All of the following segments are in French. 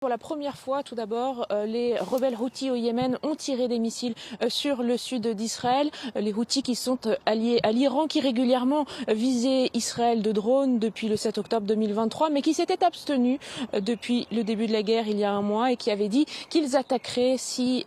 Pour la première fois, tout d'abord, les rebelles Houthis au Yémen ont tiré des missiles sur le sud d'Israël. Les Houthis qui sont alliés à l'Iran, qui régulièrement visaient Israël de drones depuis le 7 octobre 2023, mais qui s'étaient abstenus depuis le début de la guerre il y a un mois et qui avaient dit qu'ils attaqueraient si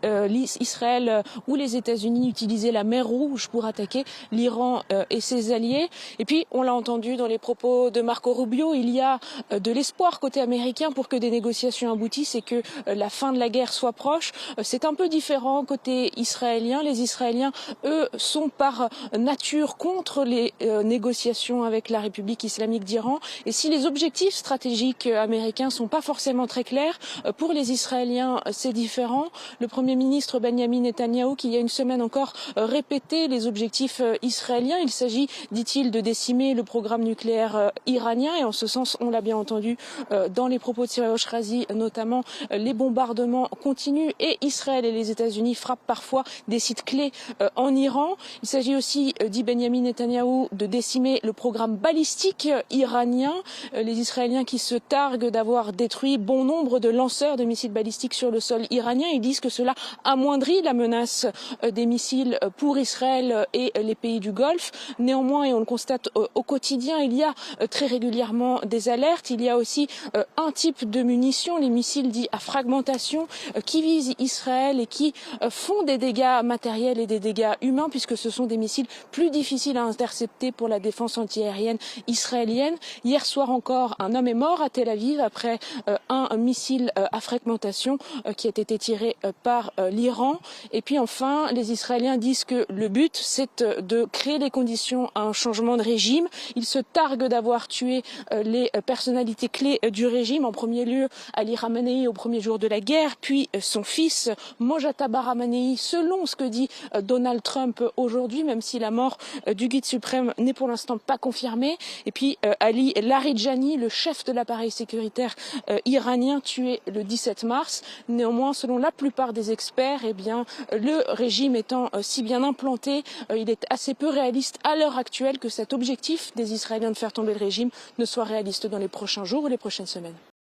Israël ou les États-Unis utilisaient la mer Rouge pour attaquer l'Iran et ses alliés. Et puis, on l'a entendu dans les propos de Marco Rubio, il y a de l'espoir côté américain pour que des négociations aboutissent et que la fin de la guerre soit proche. C'est un peu différent côté israélien. Les Israéliens, eux, sont par nature contre les négociations avec la République islamique d'Iran. Et si les objectifs stratégiques américains sont pas forcément très clairs, pour les Israéliens, c'est différent. Le Premier ministre Benjamin Netanyahou, qui il y a une semaine encore répétait les objectifs israéliens. Il s'agit, dit-il, de décimer le programme nucléaire iranien. Et en ce sens, on l'a bien entendu dans les propos de Cyril Razi, notamment les bombardements continuent et Israël et les États-Unis frappent parfois des sites clés en Iran. Il s'agit aussi, dit Benjamin Netanyahou, de décimer le programme balistique iranien. Les Israéliens qui se targuent d'avoir détruit bon nombre de lanceurs de missiles balistiques sur le sol iranien, ils disent que cela amoindrit la menace des missiles pour Israël et les pays du Golfe. Néanmoins, et on le constate au quotidien, il y a très régulièrement des alertes. Il y a aussi un type de munitions, les missiles dits à fragmentation, qui visent Israël et qui font des dégâts matériels et des dégâts humains, puisque ce sont des missiles plus difficiles à intercepter pour la défense antiaérienne israélienne. Hier soir encore, un homme est mort à Tel Aviv après un missile à fragmentation qui a été tiré par l'Iran. Et puis enfin, les Israéliens disent que le but, c'est de créer les conditions à un changement de régime. Ils se targuent d'avoir tué les personnalités clés du régime, en premier lieu Ali Khamenei au premier jour de la guerre, puis son fils Mojtaba Khamenei, selon ce que dit Donald Trump aujourd'hui, même si la mort du guide suprême n'est pour l'instant pas confirmée. Et puis Ali Larijani, le chef de l'appareil sécuritaire iranien, tué le 17 mars. Néanmoins, selon la plupart des experts, eh bien, le régime étant si bien implanté, il est assez peu réaliste à l'heure actuelle que cet objectif des Israéliens de faire tomber le régime ne soit réaliste dans les prochains jours ou les prochaines semaines.